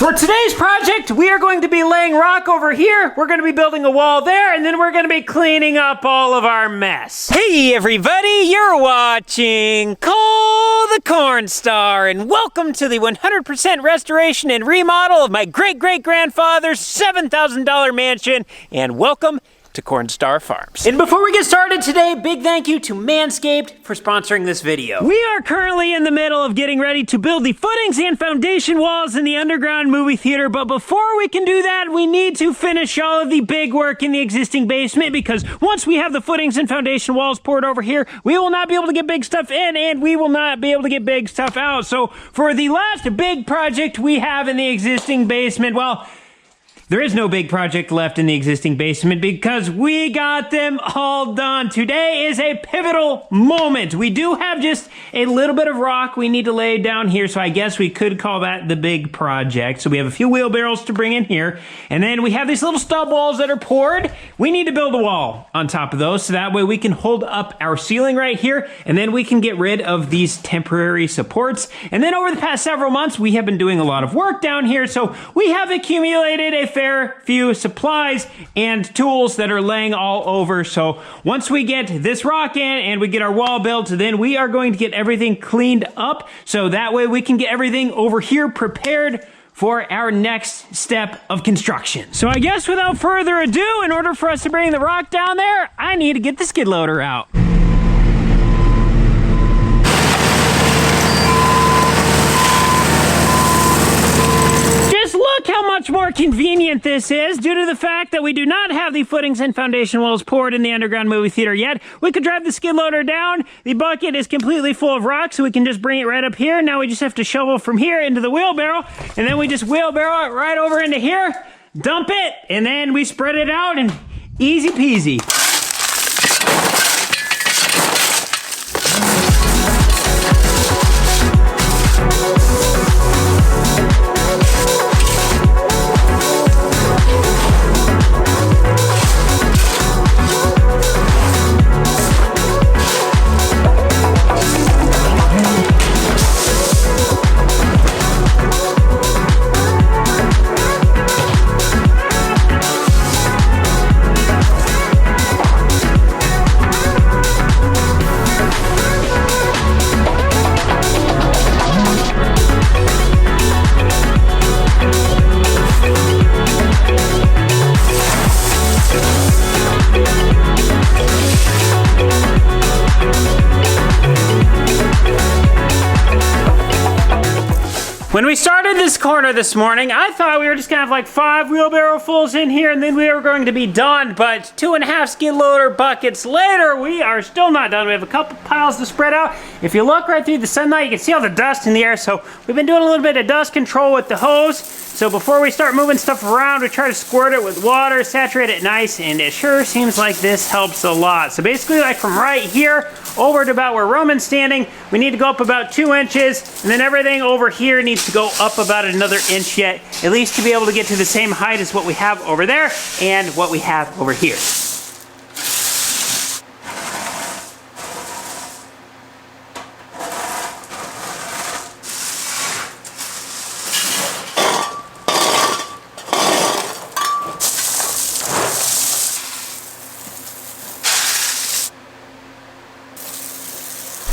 For today's project, we are going to be laying rock over here, we're going to be building a wall there, and then we're going to be cleaning up all of our mess. Hey everybody, you're watching Cole the Corn Star, and welcome to the 100% restoration and remodel of my great-great-grandfather's $7,000 mansion, and welcome to Corn Star Farms. And before we get started today, big thank you to Manscaped for sponsoring this video. We are currently in the middle of getting ready to build the footings and foundation walls in the underground movie theater, but before we can do that, we need to finish all of the big work in the existing basement, because once we have the footings and foundation walls poured over here, we will not be able to get big stuff in, and we will not be able to get big stuff out. So for the last big project we have in the existing basement, well, there is no big project left in the existing basement because we got them all done. Today is a pivotal moment. We do have just a little bit of rock we need to lay down here, so I guess we could call that the big project. So we have a few wheelbarrows to bring in here, and then we have these little stub walls that are poured. We need to build a wall on top of those, so that way we can hold up our ceiling right here, and then we can get rid of these temporary supports. And then over the past several months, we have been doing a lot of work down here, so we have accumulated a fair few supplies and tools that are laying all over. So once we get this rock in and we get our wall built, then we are going to get everything cleaned up, so that way we can get everything over here prepared for our next step of construction. So I guess without further ado, in order for us to bring the rock down there, I need to get the skid loader out. Look how much more convenient this is due to the fact that we do not have the footings and foundation walls poured in the underground movie theater yet. We could drive the skid loader down. The bucket is completely full of rock, so we can just bring it right up here. Now we just have to shovel from here into the wheelbarrow, and then we just wheelbarrow it right over into here, dump it, and then we spread it out, and easy peasy. When we started this corner this morning, I thought we were just gonna have like 5 wheelbarrow fulls in here and then we were going to be done, but 2.5 skid loader buckets later, we are still not done. We have a couple piles to spread out. If you look right through the sunlight, you can see all the dust in the air, so we've been doing a little bit of dust control with the hose. So before we start moving stuff around, we try to squirt it with water, saturate it nice, and it sure seems like this helps a lot. So basically, like from right here over to about where Roman's standing, we need to go up about 2 inches, and then everything over here needs to go up about another inch yet, at least to be able to get to the same height as what we have over there and what we have over here.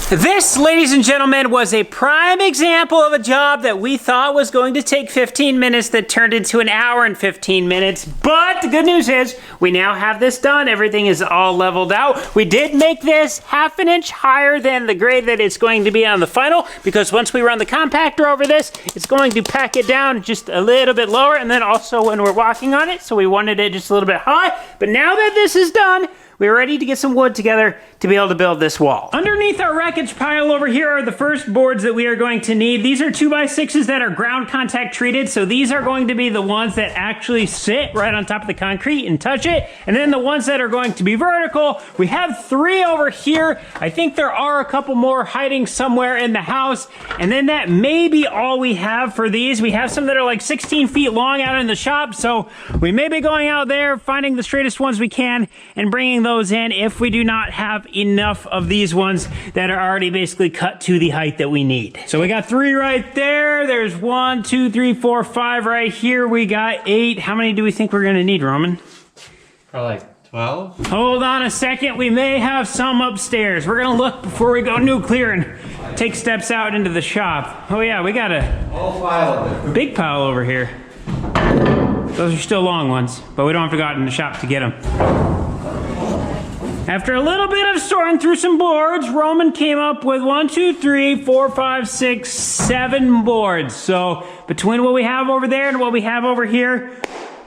This, ladies and gentlemen, was a prime example of a job that we thought was going to take 15 minutes that turned into an hour and 15 minutes. But the good news is we now have this done. Everything is all leveled out. We did make this 1/2 inch higher than the grade that it's going to be on the final, because once we run the compactor over this, it's going to pack it down just a little bit lower, and then also when we're walking on it, so we wanted it just a little bit high. But now that this is done, we're ready to get some wood together to be able to build this wall. Underneath our wreckage pile over here are the first boards that we are going to need. These are 2x6s that are ground contact treated, so these are going to be the ones that actually sit right on top of the concrete and touch it. And then the ones that are going to be vertical, we have 3 over here. I think there are a couple more hiding somewhere in the house. And then that may be all we have for these. We have some that are like 16 feet long out in the shop, so we may be going out there, finding the straightest ones we can, and bringing those in if we do not have enough of these ones that are already basically cut to the height that we need. So we got 3 right there. There's 1, 2, 3, 4, 5 right here. We got 8. How many do we think we're gonna need, Roman? Probably like 12. Hold on a second. We may have some upstairs. We're gonna look before we go nuclear and take steps out into the shop. Oh yeah, we got All 5 of them. big pile over here. Those are still long ones, but we don't have to go out in the shop to get them. After a little bit of sorting through some boards, Roman came up with 1, 2, 3, 4, 5, 6, 7 boards. So between what we have over there and what we have over here,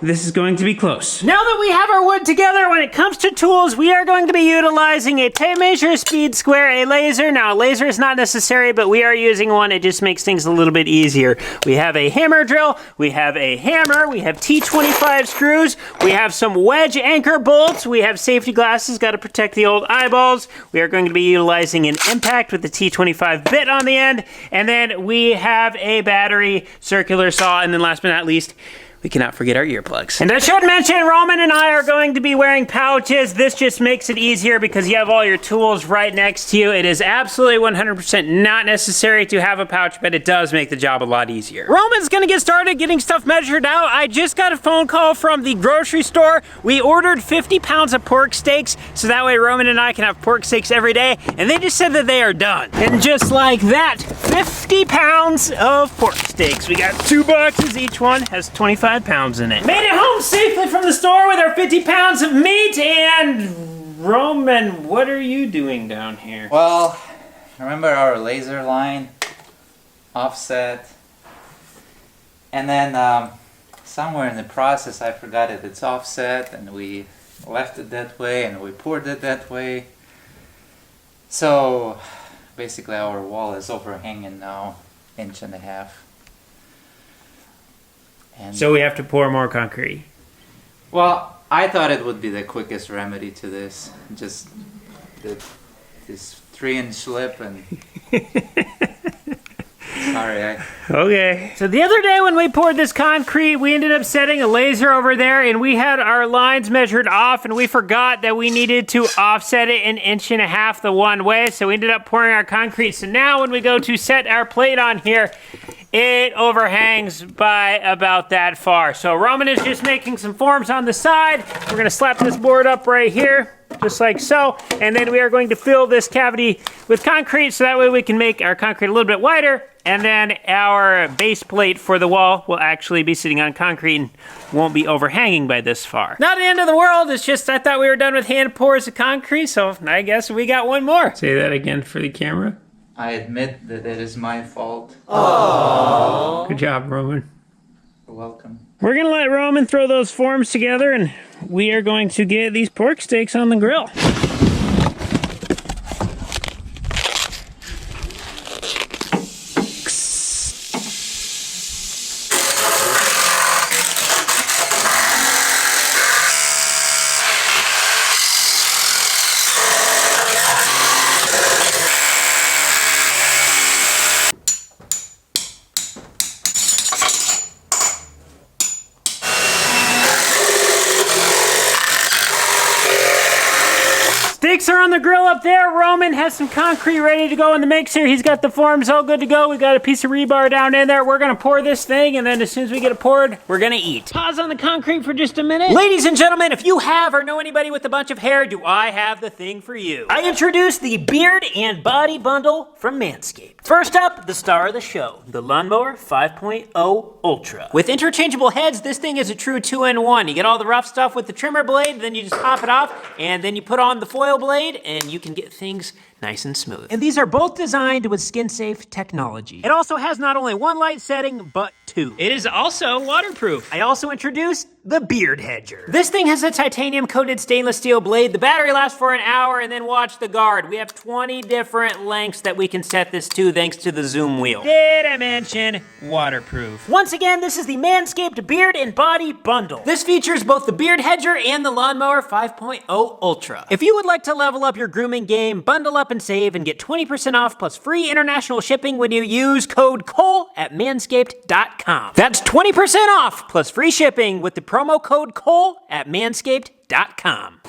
this is going to be close. Now that we have our wood together, when it comes to tools, we are going to be utilizing a tape measure, speed square, a laser. Now, a laser is not necessary, but we are using one. It just makes things a little bit easier. We have a hammer drill, we have a hammer, we have T25 screws, we have some wedge anchor bolts, we have safety glasses, got to protect the old eyeballs. We are going to be utilizing an impact with the T25 bit on the end, and then we have a battery circular saw, and then last but not least, we cannot forget our earplugs. And I should mention, Roman and I are going to be wearing pouches. This just makes it easier because you have all your tools right next to you. It is absolutely 100% not necessary to have a pouch, but it does make the job a lot easier. Roman's gonna get started getting stuff measured out. I just got a phone call from the grocery store. We ordered 50 pounds of pork steaks, so that way Roman and I can have pork steaks every day, and they just said that they are done. And just like that, 50 pounds of pork steaks. We got 2 boxes, each one has 25 pounds in it. Made it home safely from the store with our 50 pounds of meat, and Roman, what are you doing down here? Well, remember our laser line? Offset. And then somewhere in the process I forgot it. It's offset, and we left it that way, and we poured it that way. So basically our wall is overhanging now, 1.5 inches. And So we have to pour more concrete. well, I thought it would be the quickest remedy to this. Just this 3-inch lip and... Sorry, Okay. So the other day when we poured this concrete, we ended up setting a laser over there, and we had our lines measured off, and we forgot that we needed to offset it 1.5 inches the one way, so we ended up pouring our concrete. So now when we go to set our plate on here, it overhangs by about that far. So Roman is just making some forms on the side. We're gonna slap this board up right here, just like so. And then we are going to fill this cavity with concrete so that way we can make our concrete a little bit wider. And then our base plate for the wall will actually be sitting on concrete and won't be overhanging by this far. Not the end of the world, it's just I thought we were done with hand pours of concrete, so I guess we got one more. Say that again for the camera. I admit that it is my fault. Aww. Good job, Roman. You're welcome. We're gonna let Roman throw those forms together, and we are going to get these pork steaks on the grill. Steaks are on the grill up there. Roman has some concrete ready to go in the mixer. He's got the forms all good to go. We got a piece of rebar down in there. We're gonna pour this thing, and then as soon as we get it poured, we're gonna eat. Pause on the concrete for just a minute. Ladies and gentlemen, if you have or know anybody with a bunch of hair, do I have the thing for you. I introduce the Beard and Body Bundle from Manscaped. First up, the star of the show, the Lawnmower 5.0 Ultra. With interchangeable heads, this thing is a true 2-in-1. You get all the rough stuff with the trimmer blade, then you just pop it off, and then you put on the foil blade, and you can get things nice and smooth. And these are both designed with skin-safe technology. It also has not only one light setting, but 2. It is also waterproof. I also introduced the Beard Hedger. This thing has a titanium-coated stainless steel blade. The battery lasts for an hour, and then watch the guard. We have 20 different lengths that we can set this to thanks to the zoom wheel. Did I mention waterproof? Once again, this is the Manscaped Beard and Body Bundle. This features both the Beard Hedger and the Lawnmower 5.0 Ultra. If you would like to level up your grooming game, bundle up and save and get 20% off plus free international shipping when you use code COLE at manscaped.com. That's 20% off plus free shipping with the promo code COLE at manscaped.com.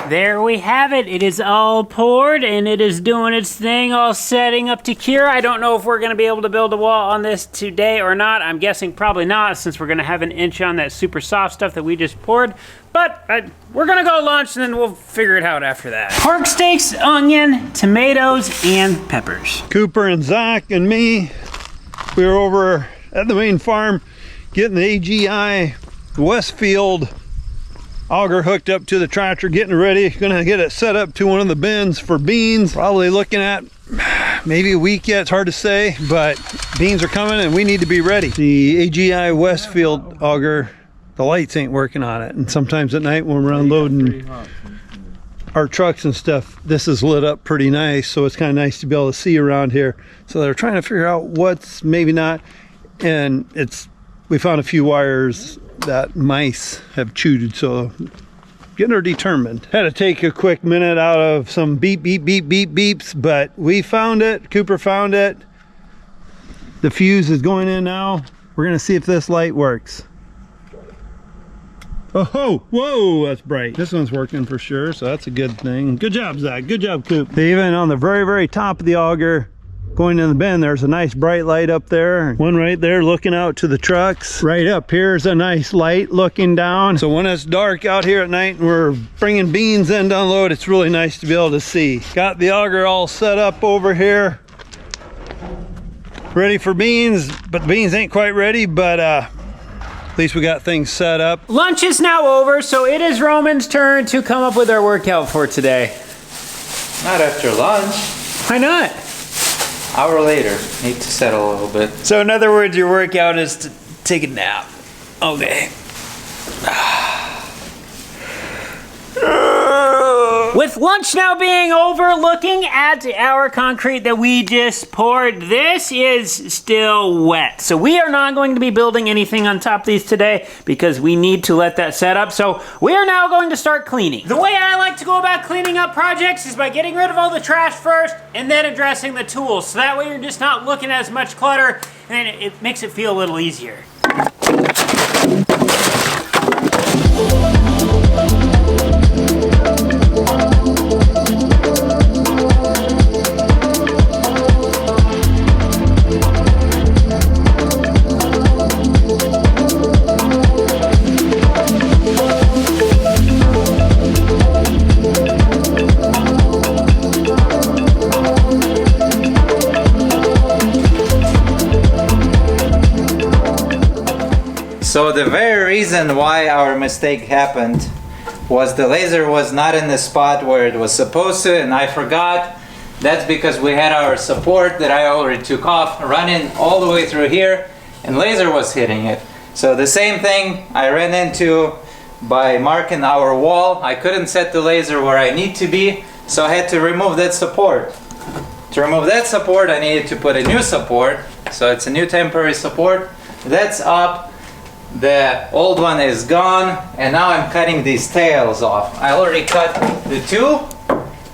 There we have it. It is all poured and it is doing its thing, all setting up to cure. I don't know if we're going to be able to build a wall on this today or not. I'm guessing probably not, since we're going to have an inch on that super soft stuff that we just poured. But we're going to go lunch and then we'll figure it out after that. Pork steaks, onion, tomatoes, and peppers. Cooper and Zach and me, we were over at the main farm getting the AGI Westfield auger hooked up to the tractor, getting ready. Gonna get it set up to one of the bins for beans. Probably looking at maybe a week yet, it's hard to say, but beans are coming and we need to be ready. The AGI Westfield auger, the lights ain't working on it, and sometimes at night when we're unloading our trucks and stuff, this is lit up pretty nice, so it's kind of nice to be able to see around here. So they're trying to figure out what's maybe not, and we found a few wires that mice have chewed, so getting her determined. Had to take a quick minute out of some beep beeps, but we found it. Cooper found it. The fuse is going in now. We're gonna see if this light works. Oh, whoa, that's bright. This one's working for sure, so that's a good thing. Good job, Zach. Good job, Coop. Even on the very top of the auger, going in the bin, there's a nice bright light up there. One right there looking out to the trucks. Right up here's a nice light looking down. So when it's dark out here at night and we're bringing beans in to unload, it's really nice to be able to see. Got the auger all set up over here, ready for beans, but the beans ain't quite ready, but at least we got things set up. Lunch is now over, so it is Roman's turn to come up with our workout for today. Not after lunch. Why not? Hour later. Need to settle a little bit. So in other words, your workout is to take a nap. Okay. With lunch now being over, looking at our concrete that we just poured, this is still wet. So we are not going to be building anything on top of these today because we need to let that set up. So we are now going to start cleaning. The way I like to go about cleaning up projects is by getting rid of all the trash first and then addressing the tools. So that way you're just not looking at as much clutter, and it makes it feel a little easier. So the very reason why our mistake happened was the laser was not in the spot where it was supposed to, and I forgot. That's because we had our support that I already took off running all the way through here, and laser was hitting it. So the same thing I ran into by marking our wall. I couldn't set the laser where I need to be, so I had to remove that support. To remove that support, I needed to put a new support. So it's a new temporary support. That's up. The old one is gone, and now I'm cutting these tails off. I already cut the two,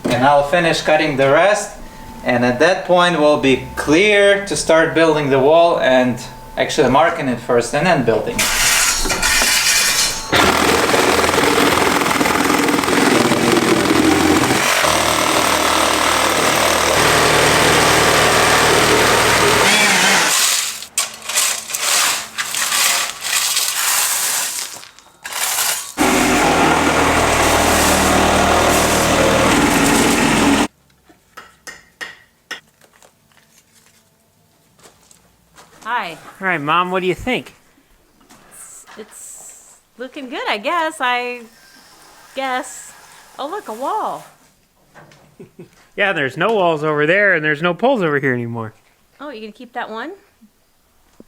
and I'll finish cutting the rest, and at that point we'll be clear to start building the wall, and actually marking it first and then building it. Hi. All right, Mom, what do you think? It's looking good, I guess. Oh, look, a wall. Yeah, there's no walls over there, and there's no poles over here anymore. Oh, you gonna keep that one?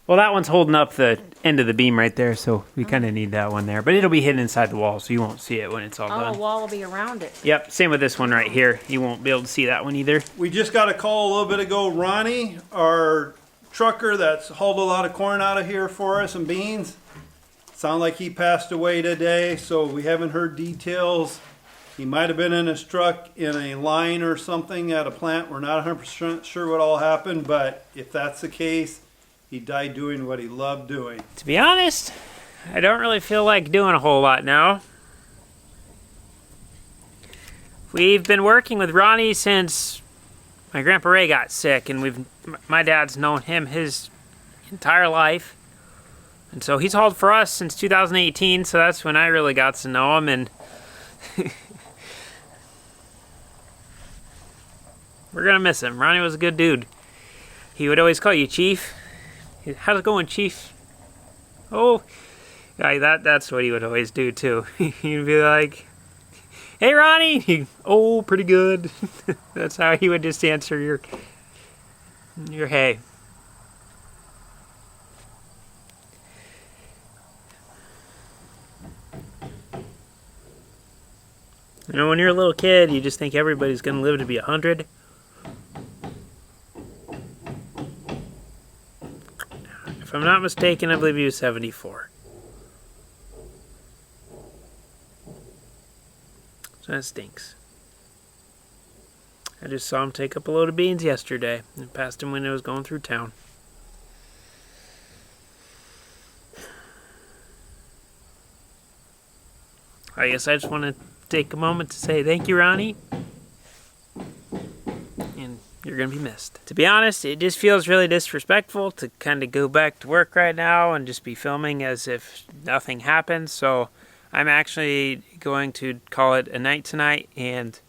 Well, that one's holding up the end of the beam right there, so we kind of need that one there. But it'll be hidden inside the wall, so you won't see it when it's all Oh, done. a wall will be around it. Yep, same with this one right here. You won't be able to see that one either. We just got a call a little bit ago. Ronnie, our trucker that's hauled a lot of corn out of here for us and beans. Sound like he passed away today, so we haven't heard details. He might have been in his truck in a line or something at a plant. We're not 100% sure what all happened, but if that's the case, he died doing what he loved doing. To be honest, I don't really feel like doing a whole lot now. We've been working with Ronnie since my Grandpa Ray got sick, and my dad's known him his entire life. And so he's hauled for us since 2018, so that's when I really got to know him, and we're gonna miss him. Ronnie was a good dude. He would always call you Chief. How's it going, Chief? Oh, yeah, that's what he would always do too. He'd be like, "Hey, Ronnie." Oh, pretty good. That's how he would just answer your hey. You know, when you're a little kid, you just think everybody's gonna live to be 100. If I'm not mistaken, I believe he was 74. So that stinks. I just saw him take up a load of beans yesterday and passed him when I was going through town. I guess I just want to take a moment to say thank you, Ronnie. And you're going to be missed. To be honest, it just feels really disrespectful to kind of go back to work right now and just be filming as if nothing happened. So I'm actually going to call it a night tonight, and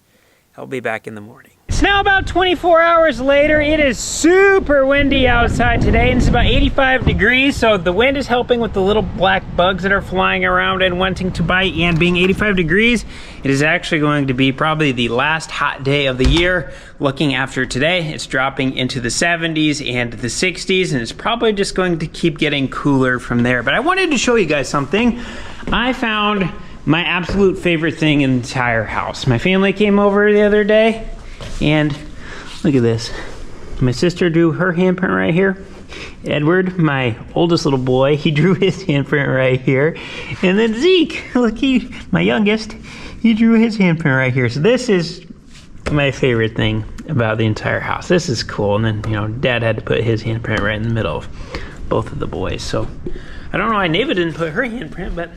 I'll be back in the morning. It's now about 24 hours later. It is super windy outside today, and it's about 85 degrees, so the wind is helping with the little black bugs that are flying around and wanting to bite, and being 85 degrees, it is actually going to be probably the last hot day of the year. Looking after today, it's dropping into the 70s and the 60s, and it's probably just going to keep getting cooler from there. But I wanted to show you guys something. I found my absolute favorite thing in the entire house. My family came over the other day, and look at this. My sister drew her handprint right here. Edward, my oldest little boy, he drew his handprint right here. And then Zeke, look, my youngest, he drew his handprint right here. So this is my favorite thing about the entire house. This is cool. And then, you know, Dad had to put his handprint right in the middle of both of the boys. So I don't know why Neva didn't put her handprint, but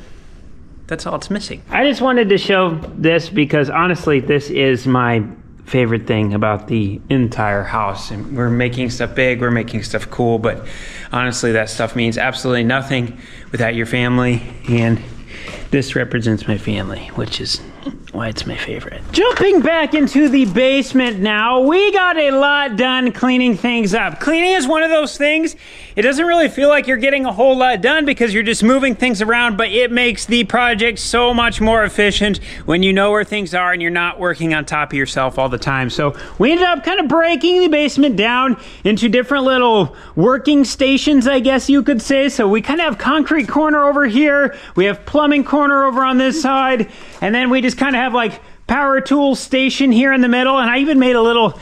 that's all it's missing. I just wanted to show this because honestly, this is my favorite thing about the entire house. And we're making stuff big, we're making stuff cool, but honestly, that stuff means absolutely nothing without your family, and this represents my family, which is why it's my favorite. Jumping back into the basement now, we got a lot done cleaning things up. Cleaning is one of those things, it doesn't really feel like you're getting a whole lot done because you're just moving things around, but it makes the project so much more efficient when you know where things are and you're not working on top of yourself all the time. So we ended up kind of breaking the basement down into different little working stations, I guess you could say. So we kind of have concrete corner over here, we have plumbing corner over on this side, and then we just kind of have like power tool station here in the middle, and I even made a little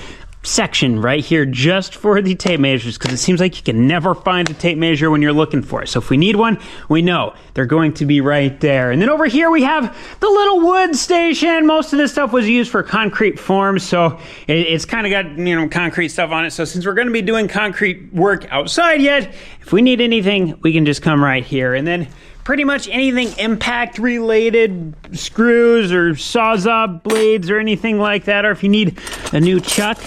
section right here just for the tape measures because it seems like you can never find a tape measure when you're looking for it. So if we need one, we know they're going to be right there. And then over here we have the little wood station. Most of this stuff was used for concrete forms, so it's kind of got, you know, concrete stuff on it. So since we're going to be doing concrete work outside yet, if we need anything, we can just come right here. And then pretty much anything impact related, screws or Sawzall blades or anything like that, or if you need a new chuck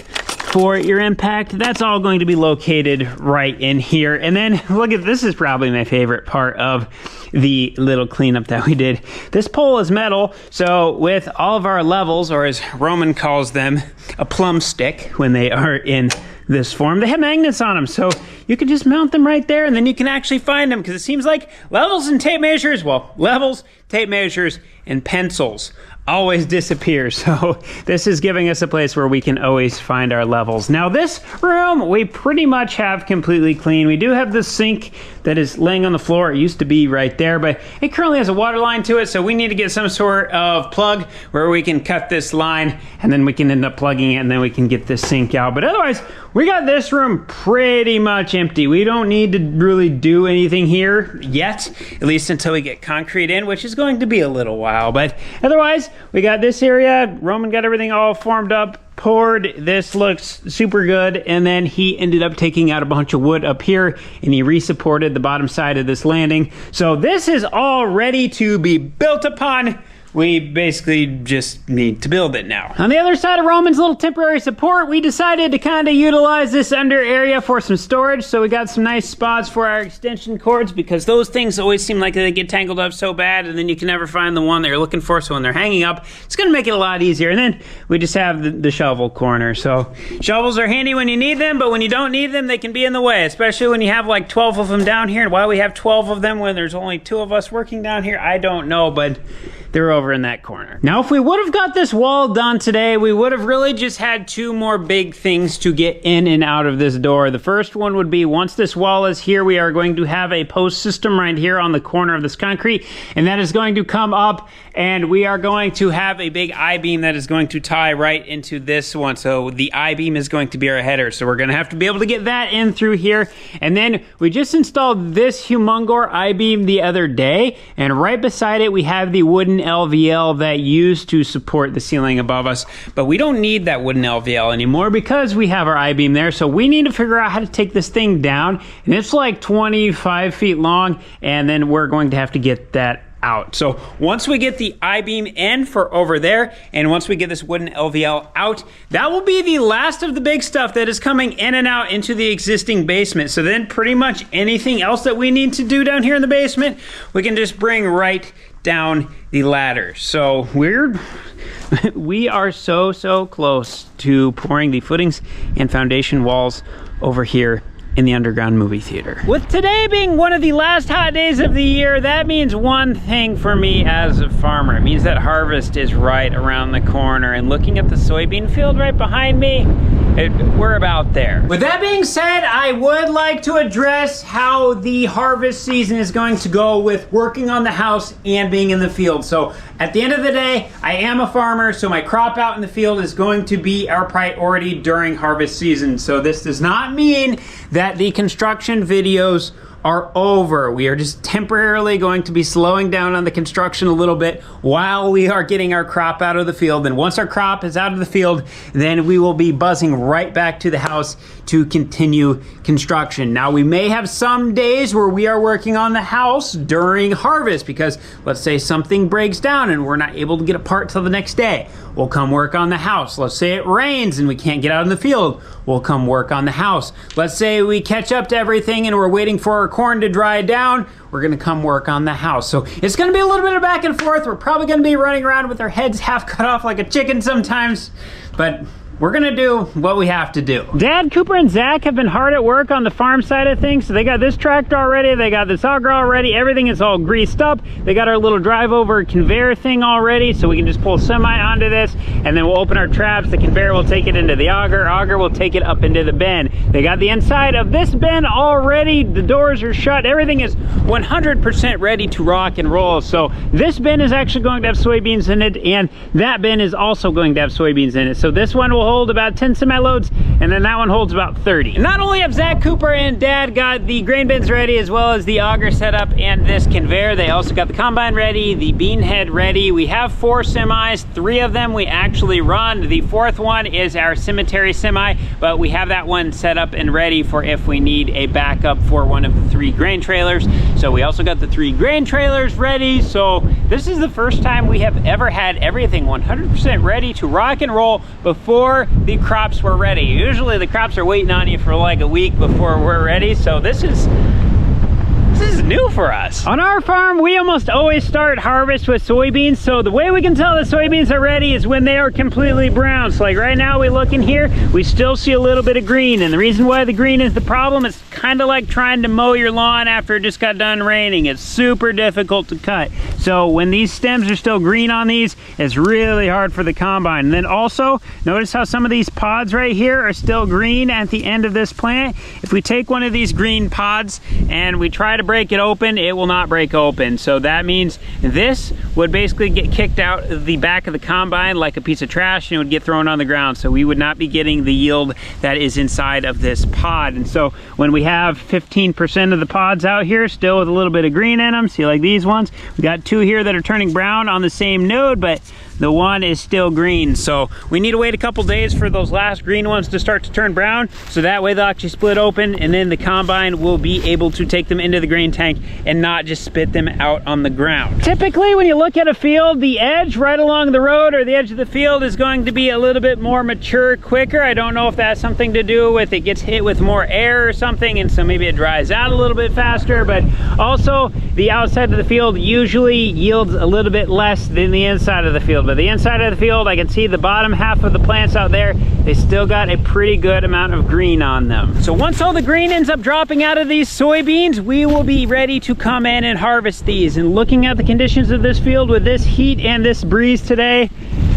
for your impact, that's all going to be located right in here. And then look at this, is probably my favorite part of the little cleanup that we did. This pole is metal, so with all of our levels, or as Roman calls them, a plumb stick when they are in this form, they have magnets on them, so you can just mount them right there, and then you can actually find them, because it seems like levels and tape measures, well, levels, tape measures, and pencils always disappear. So this is giving us a place where we can always find our levels. Now this room we pretty much have completely clean. We do have the sink that is laying on the floor. It used to be right there, but it currently has a water line to it, so we need to get some sort of plug where we can cut this line, and then we can end up plugging it, and then we can get this sink out. But otherwise, We got this room pretty much empty. We don't need to really do anything here yet, at least until we get concrete in, which is going to be a little while. But otherwise, we got this area. Roman got everything all formed up, poured. This looks super good. And then he ended up taking out a bunch of wood up here and he re-supported the bottom side of this landing. So this is all ready to be built upon. We basically just need to build it now. On the other side of Roman's little temporary support, we decided to kind of utilize this under area for some storage. So we got some nice spots for our extension cords because those things always seem like they get tangled up so bad and then you can never find the one that you're looking for. So when they're hanging up, it's gonna make it a lot easier. And then we just have the shovel corner. So shovels are handy when you need them, but when you don't need them, they can be in the way, especially when you have like 12 of them down here. And why we have 12 of them when there's only 2 of us working down here, I don't know, but they're over in that corner. Now, if we would have got this wall done today, we would have really just had 2 more big things to get in and out of this door. The first one would be once this wall is here, we are going to have a post system right here on the corner of this concrete, and that is going to come up and we are going to have a big I-beam that is going to tie right into this one. So the I-beam is going to be our header. So we're gonna have to be able to get that in through here. And then we just installed this humongous I-beam the other day, and right beside it, we have the wooden LVL that used to support the ceiling above us, but we don't need that wooden LVL anymore because we have our I-beam there. So we need to figure out how to take this thing down, and it's like 25 feet long, and then we're going to have to get that out. So once we get the I-beam in for over there, and once we get this wooden LVL out, that will be the last of the big stuff that is coming in and out into the existing basement. So then pretty much anything else that we need to do down here in the basement, we can just bring right down the ladder. So we are so close to pouring the footings and foundation walls over here in the underground movie theater. With today being one of the last hot days of the year, that means one thing for me as a farmer. It means that harvest is right around the corner, and looking at the soybean field right behind me, we're about there. With that being said, I would like to address how the harvest season is going to go with working on the house and being in the field. So at the end of the day, I am a farmer, so my crop out in the field is going to be our priority during harvest season. So this does not mean that the construction videos are over. We are just temporarily going to be slowing down on the construction a little bit while we are getting our crop out of the field. And once our crop is out of the field, then we will be buzzing right back to the house to continue construction. Now, we may have some days where we are working on the house during harvest because let's say something breaks down and we're not able to get a part till the next day. We'll come work on the house. Let's say it rains and we can't get out in the field. We'll come work on the house. Let's say we catch up to everything and we're waiting for our corn to dry down. We're gonna come work on the house. So it's gonna be a little bit of back and forth. We're probably gonna be running around with our heads half cut off like a chicken sometimes, but we're gonna do what we have to do. Dad, Cooper, and Zach have been hard at work on the farm side of things. So they got this tractor already, they got this auger already, everything is all greased up. They got our little drive over conveyor thing already, so we can just pull a semi onto this, and then we'll open our traps. The conveyor will take it into the auger will take it up into the bin. They got the inside of this bin already, the doors are shut, everything is 100% ready to rock and roll. So this bin is actually going to have soybeans in it, and that bin is also going to have soybeans in it. So this one will hold about 10 semi-loads, and then that one holds about 30. And not only have Zach, Cooper, and Dad got the grain bins ready, as well as the auger set up and this conveyor, they also got the combine ready, the bean head ready. We have 4 semis, 3 of them we actually run. The 4th one is our cemetery semi, but we have that one set up and ready for if we need a backup for one of the 3 grain trailers. So we also got the 3 grain trailers ready. So this is the first time we have ever had everything 100% ready to rock and roll before the crops were ready. Usually the crops are waiting on you for like a week before we're ready. So this is new for us. On our farm, we almost always start harvest with soybeans. So the way we can tell the soybeans are ready is when they are completely brown. So like right now we look in here, we still see a little bit of green. And the reason why the green is the problem, it's kind of like trying to mow your lawn after it just got done raining. It's super difficult to cut. So when these stems are still green on these, it's really hard for the combine. And then also, notice how some of these pods right here are still green at the end of this plant. If we take one of these green pods and we try to break it open, it will not break open. So that means this would basically get kicked out the back of the combine like a piece of trash, and it would get thrown on the ground. So we would not be getting the yield that is inside of this pod. And so when we have 15% of the pods out here still with a little bit of green in them, see like these ones, we got 2 here that are turning brown on the same node, but the one is still green. So we need to wait a couple days for those last green ones to start to turn brown, so that way they'll actually split open, and then the combine will be able to take them into the grain tank and not just spit them out on the ground. Typically when you look at a field, the edge right along the road or the edge of the field is going to be a little bit more mature quicker. I don't know if that's something to do with it gets hit with more air or something, and so maybe it dries out a little bit faster, but also the outside of the field usually yields a little bit less than the inside of the field. But the inside of the field, I can see the bottom half of the plants out there, they still got a pretty good amount of green on them. So once all the green ends up dropping out of these soybeans, we will be ready to come in and harvest these. And looking at the conditions of this field with this heat and this breeze today,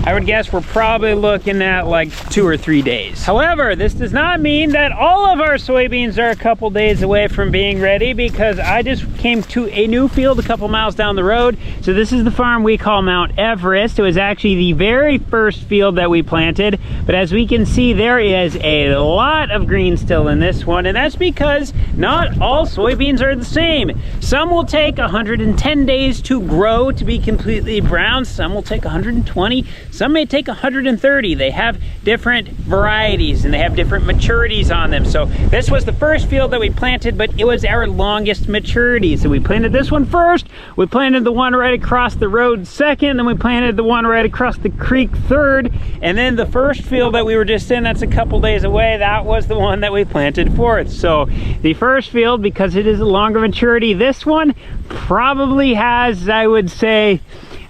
I would guess we're probably looking at like 2 or 3 days. However, this does not mean that all of our soybeans are a couple days away from being ready, because I just came to a new field a couple miles down the road. So this is the farm we call Mount Everest. It was actually the very first field that we planted, but as we can see, there is a lot of green still in this one, and that's because not all soybeans are the same. Some will take 110 days to grow to be completely brown. Some will take 120. Some may take 130. They have different varieties and they have different maturities on them. So this was the first field that we planted, but it was our longest maturity. So we planted this one first, we planted the one right across the road second, then we planted the one right across the creek third, and then the first field that we were just in, that's a couple days away, that was the one that we planted fourth. So the first field, because it is a longer maturity, this one probably has, I would say,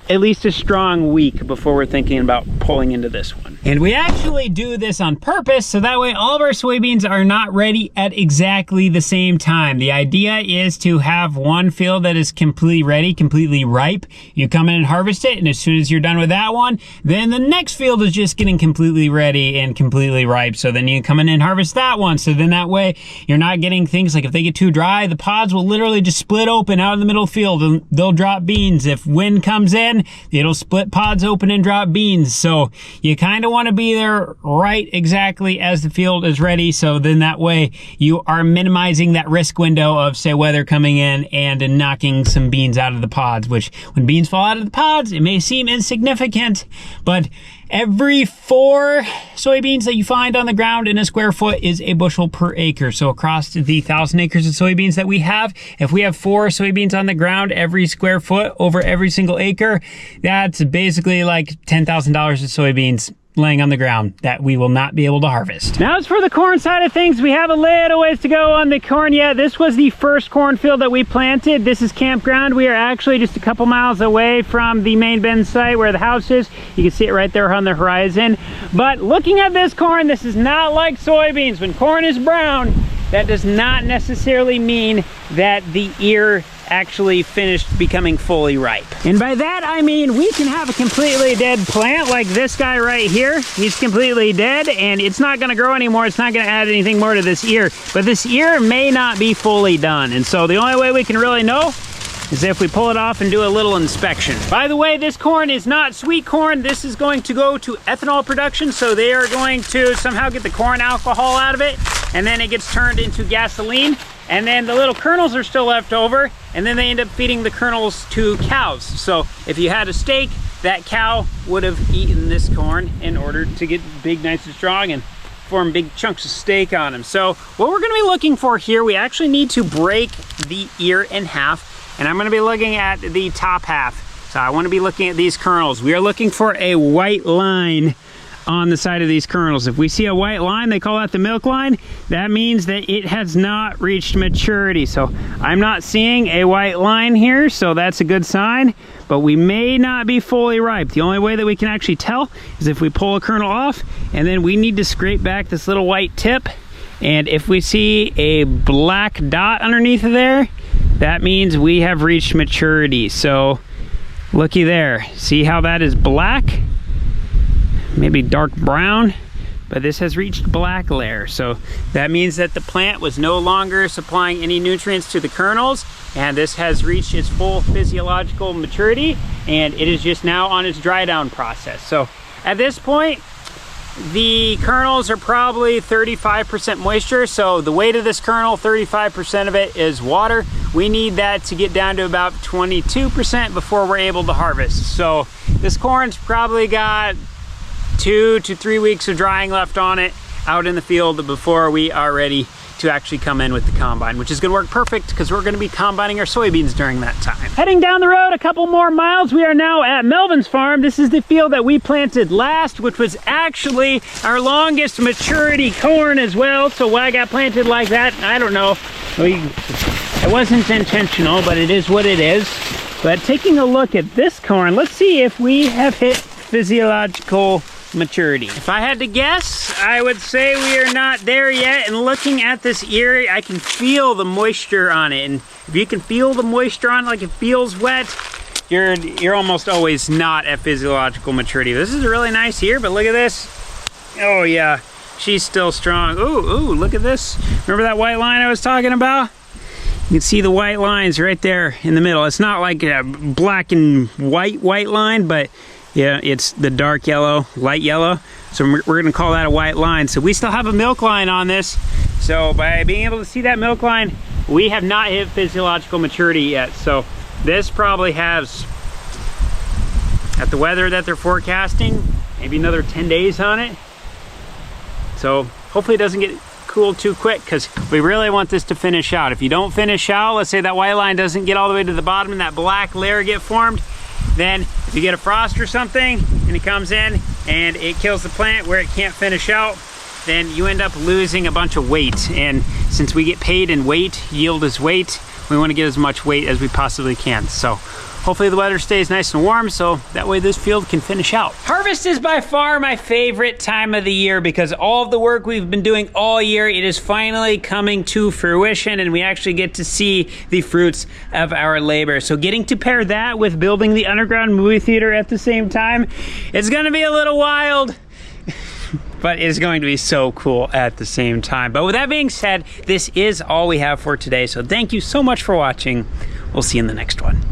at least a strong week before we're thinking about pulling into this one. And we actually do this on purpose, so that way all of our soybeans are not ready at exactly the same time. The idea is to have one field that is completely ready, completely ripe. You come in and harvest it, and as soon as you're done with that one, then the next field is just getting completely ready and completely ripe. So then you come in and harvest that one. So then that way you're not getting things like if they get too dry, the pods will literally just split open out in the middle of the field and they'll drop beans. If wind comes in, it'll split pods open and drop beans. So you kind of want to be there right exactly as the field is ready, so then that way you are minimizing that risk window of, say, weather coming in and knocking some beans out of the pods, which when beans fall out of the pods, it may seem insignificant, but every 4 soybeans that you find on the ground in a square foot is a bushel per acre. So across the 1,000 acres of soybeans that we have, if we have 4 soybeans on the ground every square foot over every single acre, that's basically like $10,000 of soybeans laying on the ground that we will not be able to harvest. Now as for the corn side of things, we have a little ways to go on the corn yet. This was the first cornfield that we planted. This is campground. We are actually just a couple miles away from the main bin site where the house is. You can see it right there on the horizon. But looking at this corn, this is not like soybeans. When corn is brown, that does not necessarily mean that the ear actually finished becoming fully ripe. And by that I mean we can have a completely dead plant like this guy right here. He's completely dead and it's not going to grow anymore. It's not going to add anything more to this ear, but this ear may not be fully done. And so the only way we can really know is if we pull it off and do a little inspection. By the way, this corn is not sweet corn. This is going to go to ethanol production. So they are going to somehow get the corn alcohol out of it, and then it gets turned into gasoline. And then the little kernels are still left over, and then they end up feeding the kernels to cows. So if you had a steak, that cow would have eaten this corn in order to get big, nice and strong and form big chunks of steak on them. So what we're gonna be looking for here, we actually need to break the ear in half, and I'm gonna be looking at the top half. So I wanna be looking at these kernels. We are looking for a white line on the side of these kernels. If we see a white line, they call that the milk line. That means that it has not reached maturity. So I'm not seeing a white line here, so that's a good sign, but we may not be fully ripe. The only way that we can actually tell is if we pull a kernel off, and then we need to scrape back this little white tip. And if we see a black dot underneath of there, that means we have reached maturity. So looky there, see how that is black? Maybe dark brown. but this has reached black layer. So that means that the plant was no longer supplying any nutrients to the kernels, and this has reached its full physiological maturity, and it is just now on its dry down process. So at this point, the kernels are probably 35% moisture. So the weight of this kernel, 35% of it is water. We need that to get down to about 22% before we're able to harvest. So this corn's probably got 2 to 3 weeks of drying left on it out in the field before we are ready to actually come in with the combine, which is gonna work perfect because we're gonna be combining our soybeans during that time. Heading down the road a couple more miles, we are now at Melvin's farm. This is the field that we planted last, which was actually our longest maturity corn as well. So why I got planted like that, I don't know. It wasn't intentional, but it is what it is. But taking a look at this corn, let's see if we have hit physiological maturity. If I had to guess, I would say we are not there yet. And looking at this ear, I can feel the moisture on it. And if you can feel the moisture on it, like it feels wet, you're almost always not at physiological maturity. This is a really nice ear, but look at this. Oh yeah, she's still strong. Ooh, look at this. Remember that white line I was talking about? You can see the white lines right there in the middle. It's not like a black and white line, but yeah, it's the dark yellow, light yellow. So we're gonna call that a white line. So we still have a milk line on this. So by being able to see that milk line, we have not hit physiological maturity yet. So this probably has, at the weather that they're forecasting, maybe another 10 days on it. So hopefully it doesn't get cool too quick, because we really want this to finish out. If you don't finish out, let's say that white line doesn't get all the way to the bottom and that black layer get formed, then if you get a frost or something and it comes in and it kills the plant where it can't finish out, then you end up losing a bunch of weight. And since we get paid in weight, yield is weight, we want to get as much weight as we possibly can. So hopefully the weather stays nice and warm, so that way this field can finish out. Harvest is by far my favorite time of the year because all of the work we've been doing all year, it is finally coming to fruition, and we actually get to see the fruits of our labor. So getting to pair that with building the underground movie theater at the same time, it's gonna be a little wild, but it's going to be so cool at the same time. But with that being said, this is all we have for today. So thank you so much for watching. We'll see you in the next one.